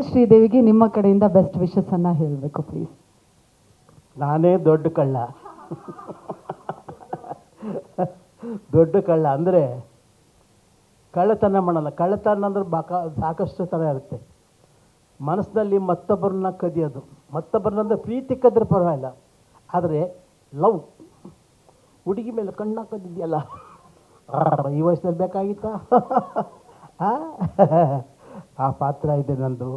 ಶ್ರೀದೇವಿಗೆ ನಿಮ್ಮ ಕಡೆಯಿಂದ best wishes ಅನ್ನ ಹೇಳಬೇಕು ಪ್ಲೀಸ್. ನಾನೇ ದೊಡ್ಡ ಕಳ್ಳ. ದೊಡ್ಡ ಕಳ್ಳ ಅಂದರೆ ಕಳ್ಳತನ ಮಾಡಲ್ಲ. ಕಳ್ಳತನ ಅಂದ್ರೆ ಸಾಕಷ್ಟು ಥರ ಇರುತ್ತೆ. ಮನಸ್ಸಿನಲ್ಲಿ ಮತ್ತೊಬ್ಬರನ್ನ ಕದಿಯೋದು, ಮತ್ತೊಬ್ಬರನ್ನ ಪ್ರೀತಿ ಕದ್ರೆ ಪರವಾಗಿಲ್ಲ, ಆದರೆ ಲವ್ ಹುಡುಗಿ ಮೇಲೆ ಕಣ್ಣ ಕದ್ದಿದೆಯಲ್ಲ, ಈ ವಯಸ್ಸಲ್ಲಿ ಬೇಕಾಗಿತ್ತಾ? ಆ ಪಾತ್ರ ಇದೆ ನಂದು.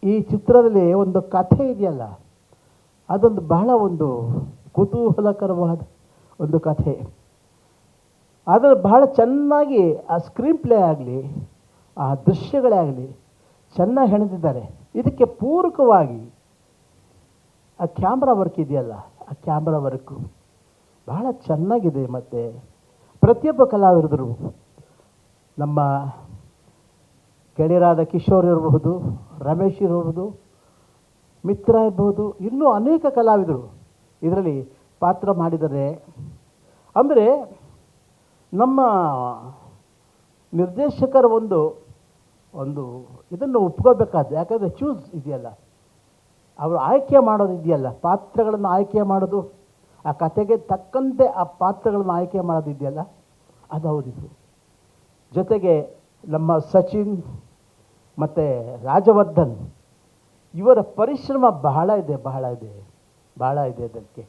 ಈ ಚಿತ್ರದಲ್ಲಿ ಒಂದು ಕಥೆ ಇದೆಯಲ್ಲ, ಅದೊಂದು ಬಹಳ ಒಂದು ಕುತೂಹಲಕರವಾದ ಒಂದು ಕಥೆ. ಅದನ್ನು ಬಹಳ ಚೆನ್ನಾಗಿ ಆ ಸ್ಕ್ರೀನ್ ಪ್ಲೇ ಆಗಲಿ, ಆ ದೃಶ್ಯಗಳೇ ಆಗಲಿ ಚೆನ್ನಾಗಿ ಹೆಣೆದಿದ್ದಾರೆ. ಇದಕ್ಕೆ ಪೂರಕವಾಗಿ ಆ ಕ್ಯಾಮ್ರಾ ವರ್ಕ್ ಇದೆಯಲ್ಲ, ಆ ಕ್ಯಾಮ್ರಾ ವರ್ಕು ಬಹಳ ಚೆನ್ನಾಗಿದೆ. ಮತ್ತು ಪ್ರತಿಯೊಬ್ಬ ಕಲಾವಿದರು, ನಮ್ಮ ಗೆಳೆಯರಾದ ಕಿಶೋರ್ ಇರಬಹುದು, ರಮೇಶ್ ಇರಬಹುದು, ಮಿತ್ರ ಇರಬಹುದು, ಇನ್ನೂ ಅನೇಕ ಕಲಾವಿದರು ಇದರಲ್ಲಿ ಪಾತ್ರ ಮಾಡಿದ್ದಾರೆ. ಅಂದರೆ ನಮ್ಮ ನಿರ್ದೇಶಕರ ಒಂದು ಇದನ್ನು ಒಪ್ಕೋಬೇಕಾದ್ದು. ಯಾಕಂದರೆ ಚೂಸ್ ಇದೆಯಲ್ಲ, ಅವರು ಆಯ್ಕೆ ಮಾಡೋದು ಇದೆಯಲ್ಲ, ಪಾತ್ರಗಳನ್ನು ಆಯ್ಕೆ ಮಾಡೋದು, ಆ ಕಥೆಗೆ ತಕ್ಕಂತೆ ಆ ಪಾತ್ರಗಳನ್ನು ಆಯ್ಕೆ ಮಾಡೋದು ಇದೆಯಲ್ಲ, ಅದು ಹೌದಿದು. ಜೊತೆಗೆ ನಮ್ಮ ಸಚಿನ್ ಮತ್ತು ರಾಜವರ್ಧನ್ ಇವರ ಪರಿಶ್ರಮ ಬಹಳ ಇದೆ ಅದಕ್ಕೆ.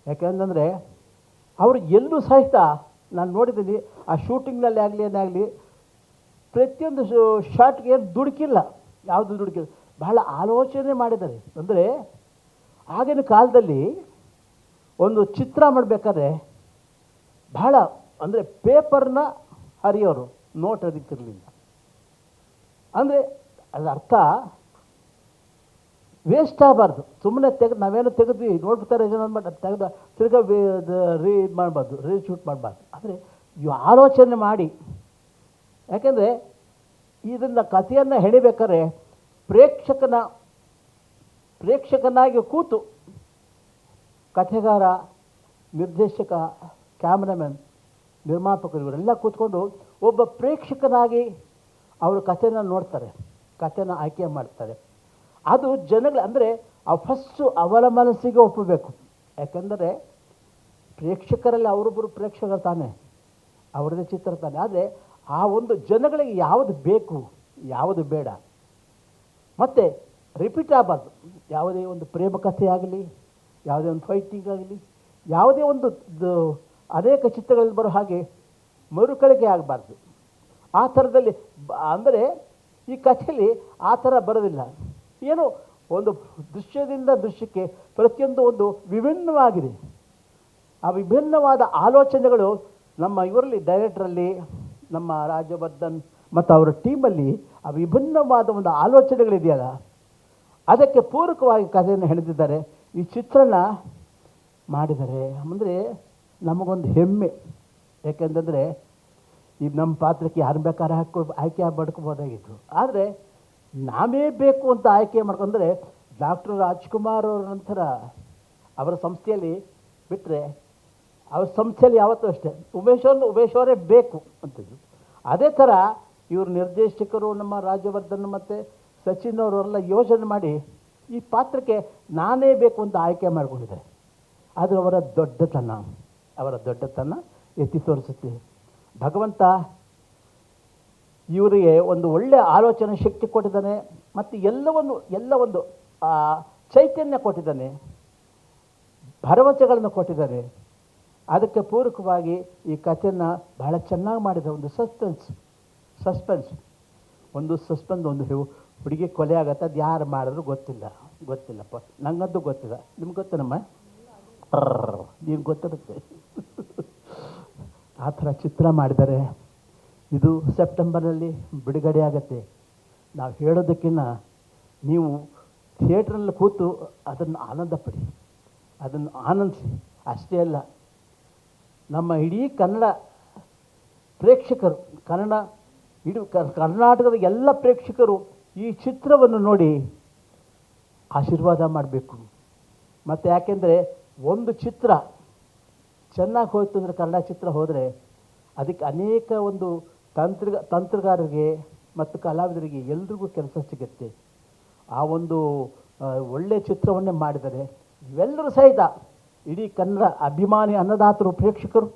ಯಾಕೆಂತಂದರೆ ಅವರು ಎಲ್ಲೂ ಸಹಿತ ನಾನು ನೋಡಿದ್ದೀನಿ, ಆ ಶೂಟಿಂಗ್ನಲ್ಲಿ ಆಗಲಿ ಏನಾಗಲಿ ಪ್ರತಿಯೊಂದು ಶಾರ್ಟ್ಗೆ ಏನು ದುಡುಕಿಲ್ಲ, ಯಾವುದು ದುಡುಕಿಲ್ಲ, ಬಹಳ ಆಲೋಚನೆ ಮಾಡಿದ್ದಾರೆ. ಅಂದರೆ ಆಗಿನ ಕಾಲದಲ್ಲಿ ಒಂದು ಚಿತ್ರ ಮಾಡಬೇಕಾದ್ರೆ ಬಹಳ ಅಂದರೆ ಪೇಪರ್ನ ಹರಿಯೋರು, ನೋಟ್ ಅದಕ್ಕಿರಲಿಲ್ಲ. ಅಂದರೆ ಅದರ ಅರ್ಥ ವೇಸ್ಟ್ ಆಗಬಾರ್ದು. ಸುಮ್ಮನೆ ನಾವೇನು ತೆಗೆದ್ವಿ ನೋಡ್ಬಿಡ್ತಾರೆ ಜನ ತೆಗೆದು ತಿರ್ಗಾ ಇದು ಮಾಡಬಾರ್ದು, ರೀಶೂಟ್ ಮಾಡಬಾರ್ದು. ಅಂದರೆ ಇವು ಆಲೋಚನೆ ಮಾಡಿ, ಯಾಕೆಂದರೆ ಇದನ್ನು ಕಥೆಯನ್ನು ಹೆಣಿಬೇಕಾದ್ರೆ ಪ್ರೇಕ್ಷಕನಾಗಿ ಕೂತು ಕಥೆಗಾರ, ನಿರ್ದೇಶಕ, ಕ್ಯಾಮ್ರಾಮನ್, ನಿರ್ಮಾಪಕರು ಇವರೆಲ್ಲ ಕೂತ್ಕೊಂಡು ಒಬ್ಬ ಪ್ರೇಕ್ಷಕನಾಗಿ ಅವರು ಕಥೆನ ನೋಡ್ತಾರೆ, ಕಥೆನ ಆಯ್ಕೆ ಮಾಡ್ತಾರೆ. ಅದು ಜನಗಳು ಅಂದರೆ ಫಸ್ಟು ಅವರ ಮನಸ್ಸಿಗೆ ಒಪ್ಪಬೇಕು. ಯಾಕೆಂದರೆ ಪ್ರೇಕ್ಷಕರಲ್ಲಿ ಅವರೊಬ್ಬರು ಪ್ರೇಕ್ಷಕರು ತಾನೆ, ಅವರದೇ ಚಿತ್ರ ತಾನೆ. ಆದರೆ ಆ ಒಂದು ಜನಗಳಿಗೆ ಯಾವುದು ಬೇಕು, ಯಾವುದು ಬೇಡ, ಮತ್ತು ರಿಪೀಟ್ ಆಗಬಾರ್ದು. ಯಾವುದೇ ಒಂದು ಪ್ರೇಮ ಕಥೆ ಆಗಲಿ, ಯಾವುದೇ ಒಂದು ಫೈಟಿಂಗ್ ಆಗಲಿ, ಯಾವುದೇ ಒಂದು ಅನೇಕ ಚಿತ್ರಗಳಲ್ಲಿ ಬರೋ ಹಾಗೆ ಮರುಕಳಿಕೆ ಆಗಬಾರ್ದು. ಆ ಥರದಲ್ಲಿ ಅಂದರೆ ಈ ಕಥೆಯಲ್ಲಿ ಆ ಥರ ಬರೋದಿಲ್ಲ. ಏನೋ ಒಂದು ದೃಶ್ಯದಿಂದ ದೃಶ್ಯಕ್ಕೆ ಪ್ರತಿಯೊಂದು ಒಂದು ವಿಭಿನ್ನವಾಗಿದೆ. ಆ ವಿಭಿನ್ನವಾದ ಆಲೋಚನೆಗಳು ನಮ್ಮ ಇವರಲ್ಲಿ ಡೈರೆಕ್ಟ್ರಲ್ಲಿ, ನಮ್ಮ ರಾಜವರ್ಧನ್ ಮತ್ತು ಅವರ ಟೀಮಲ್ಲಿ ಆ ವಿಭಿನ್ನವಾದ ಒಂದು ಆಲೋಚನೆಗಳಿದೆಯಲ್ಲ, ಅದಕ್ಕೆ ಪೂರಕವಾಗಿ ಕಥೆಯನ್ನು ಹೆಣೆದಿದ್ದಾರೆ. ಈ ಚಿತ್ರಣ ಮಾಡಿದ್ದಾರೆ ಅಂದರೆ ನಮಗೊಂದು ಹೆಮ್ಮೆ. ಯಾಕೆಂತಂದರೆ ಈಗ ನಮ್ಮ ಪಾತ್ರಕ್ಕೆ ಯಾರು ಬೇಕಾದ್ರೆ ಆಯ್ಕೆ ಮಾಡ್ಕೋಬೋದಾಗಿತ್ತು. ಆದರೆ ನಾವೇ ಬೇಕು ಅಂತ ಆಯ್ಕೆ ಮಾಡ್ಕೊಂಡ್ರೆ ಡಾಕ್ಟರ್ ರಾಜ್ಕುಮಾರ್ ಅವರ ನಂತರ ಅವರ ಸಂಸ್ಥೆಯಲ್ಲಿ ಬಿಟ್ಟರೆ, ಅವ್ರ ಸಂಸ್ಥೆಯಲ್ಲಿ ಯಾವತ್ತೂ ಅಷ್ಟೇ ಉಮೇಶ್ ಅವರೇ ಬೇಕು ಅಂತಿದ್ರು. ಅದೇ ಥರ ಇವರು ನಿರ್ದೇಶಕರು ನಮ್ಮ ರಾಜವರ್ಧನ್ ಮತ್ತು ಸಚಿನ್ ಅವರೆಲ್ಲ ಯೋಜನೆ ಮಾಡಿ ಈ ಪಾತ್ರಕ್ಕೆ ನಾನೇ ಬೇಕು ಅಂತ ಆಯ್ಕೆ ಮಾಡಿಕೊಂಡಿದ್ದಾರೆ. ಅದು ಅವರ ದೊಡ್ಡತನ ಎತ್ತಿ ತೋರಿಸುತ್ತೆ. ಭಗವಂತ ಇವರಿಗೆ ಒಂದು ಒಳ್ಳೆಯ ಆಲೋಚನೆ ಶಕ್ತಿ ಕೊಟ್ಟಿದ್ದಾನೆ, ಮತ್ತು ಎಲ್ಲ ಒಂದು ಚೈತನ್ಯ ಕೊಟ್ಟಿದ್ದಾನೆ, ಭರವಸೆಗಳನ್ನು ಕೊಟ್ಟಿದ್ದಾನೆ. ಅದಕ್ಕೆ ಪೂರಕವಾಗಿ ಈ ಕಥೆಯನ್ನು ಬಹಳ ಚೆನ್ನಾಗಿ ಮಾಡಿದ. ಒಂದು ಸಸ್ಪೆನ್ಸ್ ಒಂದು ಹುಡುಗಿ ಕೊಲೆ ಆಗತ್ತೆ, ಅದು ಯಾರು ಮಾಡಿದ್ರು ಗೊತ್ತಿಲ್ಲಪ್ಪ, ನಂಗಂತೂ ಗೊತ್ತಿಲ್ಲ. ನಿಮ್ಗೆ ಗೊತ್ತೇನಮ್ಮ? ನೀನು ಗೊತ್ತಿರುತ್ತೆ. ಆ ಥರ ಚಿತ್ರ ಮಾಡಿದ್ದಾರೆ. ಇದು ಸೆಪ್ಟೆಂಬರ್ನಲ್ಲಿ ಬಿಡುಗಡೆ ಆಗುತ್ತೆ. ನಾವು ಹೇಳೋದಕ್ಕಿಂತ ನೀವು ಥಿಯೇಟ್ರಲ್ಲಿ ಕೂತು ಅದನ್ನು ಆನಂದಪಡಿ, ಅದನ್ನು ಆನಂದಿಸಿ. ಅಷ್ಟೇ ಅಲ್ಲ, ನಮ್ಮ ಇಡೀ ಕನ್ನಡ ಪ್ರೇಕ್ಷಕರು, ಇಡೀ ಕರ್ನಾಟಕದ ಎಲ್ಲ ಪ್ರೇಕ್ಷಕರು ಈ ಚಿತ್ರವನ್ನು ನೋಡಿ ಆಶೀರ್ವಾದ ಮಾಡಬೇಕು. ಮತ್ತು ಯಾಕೆಂದರೆ ಒಂದು ಚಿತ್ರ ಚೆನ್ನಾಗಿ ಹೋಯ್ತು ಅಂದರೆ, ಕನ್ನಡ ಚಿತ್ರ ಹೋದರೆ ಅದಕ್ಕೆ ಅನೇಕ ಒಂದು ತಂತ್ರಗಾರರಿಗೆ ಮತ್ತು ಕಲಾವಿದರಿಗೆ ಎಲ್ರಿಗೂ ಕೆಲಸ ಸಿಗುತ್ತೆ. ಆ ಒಂದು ಒಳ್ಳೆಯ ಚಿತ್ರವನ್ನೇ ಮಾಡಿದರೆ ಇವೆಲ್ಲರೂ ಸಹಿತ ಇಡೀ ಕನ್ನಡ ಅಭಿಮಾನಿ ಅನ್ನದಾತರು ಪ್ರೇಕ್ಷಕರು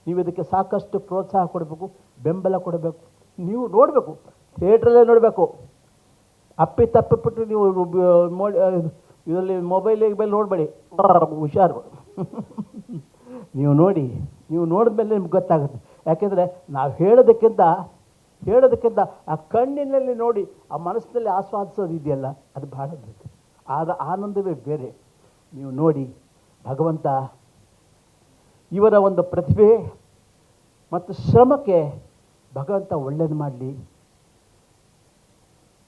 ನೀವು ಇದಕ್ಕೆ ಸಾಕಷ್ಟು ಪ್ರೋತ್ಸಾಹ ಕೊಡಬೇಕು, ಬೆಂಬಲ ಕೊಡಬೇಕು. ನೀವು ನೋಡಬೇಕು, ಥಿಯೇಟ್ರಲ್ಲೇ ನೋಡಬೇಕು. ತಪ್ಪಿಬಿಟ್ಟು ನೀವು ಇದರಲ್ಲಿ ಮೊಬೈಲ್ ನೋಡಬೇಡಿ, ಹುಷಾರು. ನೀವು ನೋಡಿದ್ಮೇಲೆ ನಿಮ್ಗೆ ಗೊತ್ತಾಗುತ್ತೆ. ಯಾಕೆಂದರೆ ನಾವು ಹೇಳೋದಕ್ಕಿಂತ ಆ ಕಣ್ಣಿನಲ್ಲಿ ನೋಡಿ ಆ ಮನಸ್ಸಿನಲ್ಲಿ ಆಸ್ವಾದಿಸೋದು ಇದೆಯಲ್ಲ, ಅದು ಭಾಳ ಬೇರೆ. ಆದ ಆನಂದವೇ ಬೇರೆ. ನೀವು ನೋಡಿ, ಭಗವಂತ ಇವರ ಒಂದು ಪ್ರತಿಭೆ ಮತ್ತು ಶ್ರಮಕ್ಕೆ ಭಗವಂತ ಒಳ್ಳೇದು ಮಾಡಲಿ.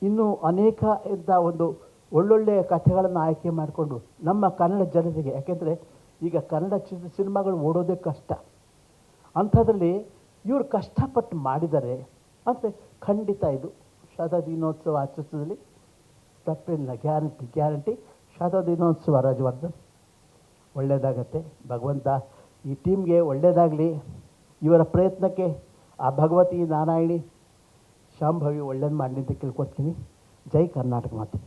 ಇನ್ನೂ ಅನೇಕ ಇಂಥ ಒಂದು ಒಳ್ಳೊಳ್ಳೆಯ ಕಥೆಗಳನ್ನು ಆಯ್ಕೆ ಮಾಡಿಕೊಂಡು ನಮ್ಮ ಕನ್ನಡ ಜನತೆಗೆ, ಯಾಕೆಂದರೆ ಈಗ ಕನ್ನಡ ಸಿನಿಮಾಗಳು ಓಡೋದೇ ಕಷ್ಟ, ಅಂಥದ್ರಲ್ಲಿ ಇವರು ಕಷ್ಟಪಟ್ಟು ಮಾಡಿದ್ದಾರೆ ಅಂದರೆ ಖಂಡಿತ ಇದು ಶತದಿನೋತ್ಸವ ಆಚರಿಸೋದ್ರಲ್ಲಿ ತಪ್ಪೇನಿಲ್ಲ. ಗ್ಯಾರಂಟಿ ಶತದಿನೋತ್ಸವ ರಾಜವರ್ಧನ್ ಒಳ್ಳೆಯದಾಗತ್ತೆ. ಭಗವಂತ ಈ ಟೀಮ್ಗೆ ಒಳ್ಳೆಯದಾಗಲಿ. ಇವರ ಪ್ರಯತ್ನಕ್ಕೆ ಆ ಭಗವತಿ ನಾರಾಯಣಿ ಶಾಂಭವಿ ಒಳ್ಳೇದು ಮಾಡಲಿ ಅಂತ ಕೇಳ್ಕೊತೀನಿ. ಜೈ ಕರ್ನಾಟಕ ಮಾತೆ.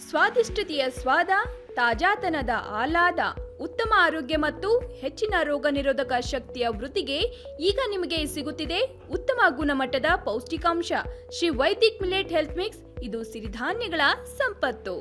ಸ್ವಾದಿಷ್ಟತೆಯ ಸ್ವಾದ, ತಾಜಾತನದ ಆಹ್ಲಾದ, ಉತ್ತಮ ಆರೋಗ್ಯ ಮತ್ತು ಹೆಚ್ಚಿನ ರೋಗ ನಿರೋಧಕ ಶಕ್ತಿಯ ವೃದ್ಧಿಗೆ ಈಗ ನಿಮಗೆ ಸಿಗುತ್ತಿದೆ ಉತ್ತಮ ಗುಣಮಟ್ಟದ ಪೌಷ್ಟಿಕಾಂಶ Shri Vaidik millet health mix. ಇದು ಸಿರಿಧಾನ್ಯಗಳ ಸಂಪತ್ತು.